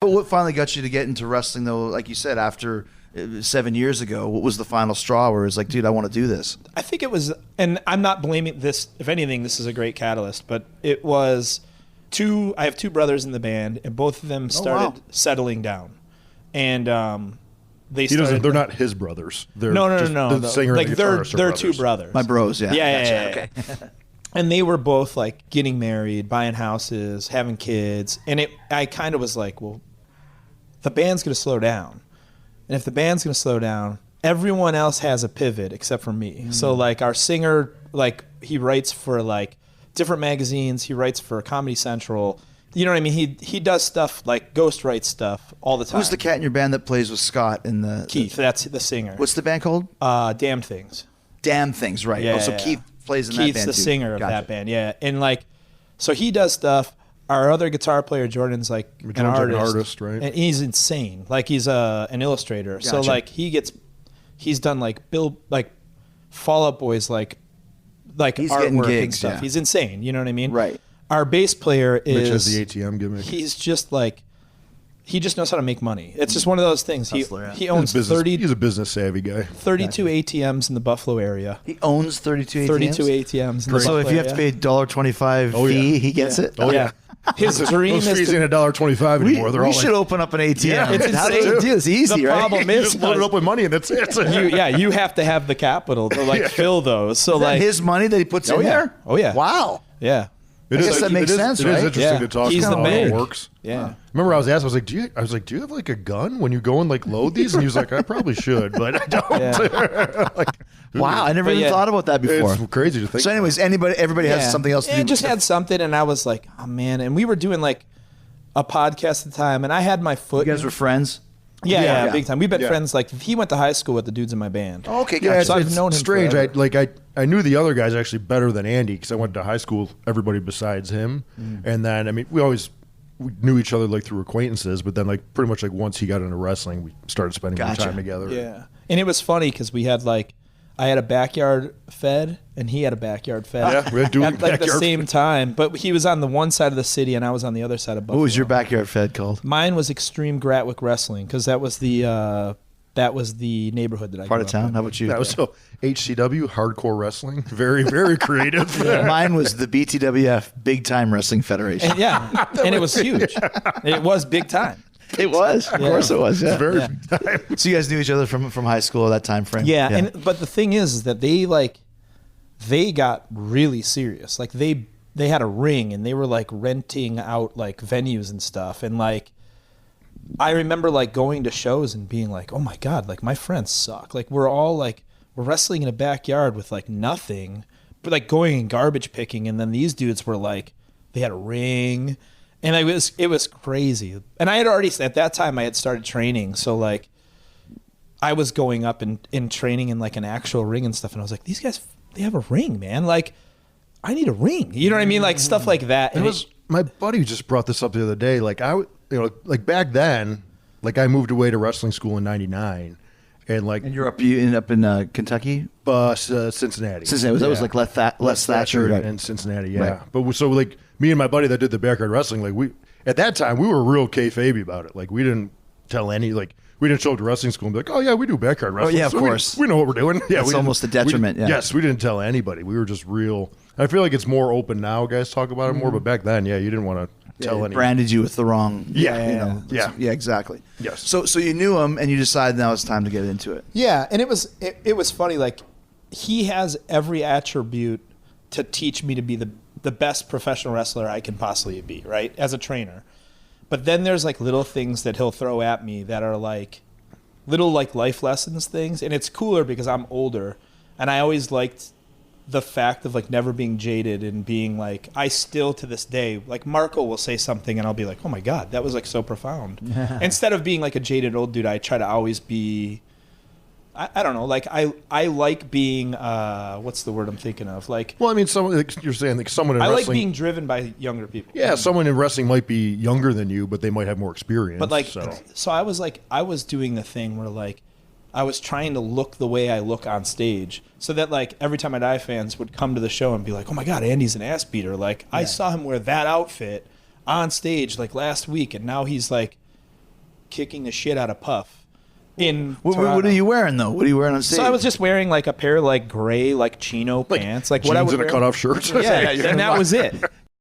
But what finally got you to get into wrestling, though? Like you said, after 7 years ago, what was the final straw where it was like, dude, I want to do this? I think it was, and I'm not blaming this. If anything, this is a great catalyst. But it was I have two brothers in the band, and both of them started settling down, and they're not his brothers. They're no. The singer and the guitarist they're brothers. two brothers. My bros, yeah. Yeah. Okay. And they were both like getting married, buying houses, having kids, and I kind of was like, well, the band's going to slow down. And if the band's going to slow down, everyone else has a pivot except for me. So like our singer, like he writes for like different magazines. He writes for Comedy Central. You know what I mean? He does stuff like ghost writes stuff all the time. Who's the cat in your band that plays with Scott in the Keith? That's the singer. What's the band called? Damn Things. Damn Things, right? Yeah, so Keith plays in that Keith's band the too. singer of Gotcha. that band. Yeah, and like, so he does stuff. Our other guitar player, Jordan's like an artist, right? And he's insane. Like he's an illustrator. Gotcha. So like he's done like Fall Out Boys like He's getting artwork gigs, and stuff. yeah. He's insane. You know what I mean? Right. Our bass player Mitch is has the ATM gimmick. He's just like he just knows how to make money. It's just one of those things. Hustler, yeah. He owns He's a business savvy guy. 32 ATMs in the Buffalo area. He owns 32 ATMs? 32 ATMs in the So Buffalo if you have to area. pay $1.25 fee, he gets it? Oh, yeah. His dream Those is fees to ain't $1.25 anymore. They're We all should open up an ATM. Yeah, it's How do insane. you do this? Easy, The right? problem you is just load it up with money and that's it. you have to have the capital to like fill those. So Is that like his money that he puts in there? Oh yeah. Wow. Yeah. I guess that makes sense, It right? is interesting Yeah. to talk He's about the how it man. works. Yeah. Remember, I was asked, I was like, do you have like a gun when you go and like load these? And he was like, I probably should, but I don't. Yeah. Like, Wow, I never But even yeah. thought about that before. it's crazy to think. So anyways, everybody has something else to do. And just had something, and I was like, oh man. And we were doing like a podcast at the time, and I had my foot. You guys were friends? Yeah, big time. We've been Yeah. friends. Like he went to high school with the dudes in my band. Oh, okay, Yeah, gotcha. So I've it's known him strange. forever. I knew the other guys actually better than Andy because I went to high school with everybody besides him, and then I mean we knew each other like through acquaintances, but then like pretty much like once he got into wrestling, we started spending more Gotcha. time together. Yeah, and it was funny because we had like I had a backyard fed and he had a backyard fed. Yeah, we had doing at like the backyard same time, but he was on the one side of the city and I was on the other side of Buffalo. What was your backyard fed called? Mine was Extreme Gratwick Wrestling because that was the neighborhood that I Part grew of up town? in. How about you? That was so HCW, hardcore wrestling, very very creative. Mine was the BTWF, Big Time Wrestling Federation. And yeah, and it was huge. It was big time. It was. Of course it was, yeah. Very So you guys knew each other from high school at that time frame? Yeah, but the thing is that they got really serious. Like they had a ring and they were like renting out like venues and stuff. And like I remember like going to shows and being like, oh my God, like my friends suck. Like we're wrestling in a backyard with like nothing, but like going and garbage picking. And then these dudes were like, they had a ring. And it was crazy. And I had already, at that time, I had started training. So, like, I was going up and training in, like, an actual ring and stuff. And I was like, these guys, they have a ring, man. Like, I need a ring. You know what I mean? Like, stuff like that. And my buddy just brought this up the other day. Like, like back then, like, I moved away to wrestling school in '99. And, like, And you ended up in Kentucky? Cincinnati. That was like Les Thatcher. and Cincinnati, yeah. Right. But so like me and my buddy that did the backyard wrestling, like we at that time we were real kayfabe about it. Like we didn't tell any we didn't show up to wrestling school and be like, oh yeah, we do backyard wrestling. yeah, of So course. we know what we're doing. Yeah, It's almost a detriment. Yeah. Yes, we didn't tell anybody. We were just real. I feel like it's more open now. Guys talk about it more, but back then, yeah, you didn't want to tell anyone. Branded you with the wrong. Yeah. Yeah, exactly. Yes. So you knew him and you decided now it's time to get into it. yeah, and it was funny. Like, he has every attribute to teach me to be the best professional wrestler I can possibly be, right? As a trainer. But then there's like little things that he'll throw at me that are like little like life lessons things. And it's cooler because I'm older and I always liked the fact of like never being jaded and being like, I still to this day, like Marco will say something and I'll be like, oh my God, that was like so profound. Instead of being like a jaded old dude, I try to always be, I don't know, like I like being, what's the word I'm thinking of? Like, Well, I mean, someone like you're saying like someone in I wrestling. like being driven by younger people. Yeah, someone in wrestling might be younger than you, but they might have more experience. But like, so. so I was doing the thing where like, I was trying to look the way I look on stage so that like every time my Die fans would come to the show and be like, oh my God, Andy's an ass beater. Like I saw him wear that outfit on stage like last week and now he's like kicking the shit out of Puff. What are you wearing though? What are you wearing on stage? So I was just wearing like a pair of like gray like chino pants, like what I Jeans would and a wear. cutoff shirt. Yeah, and that was it.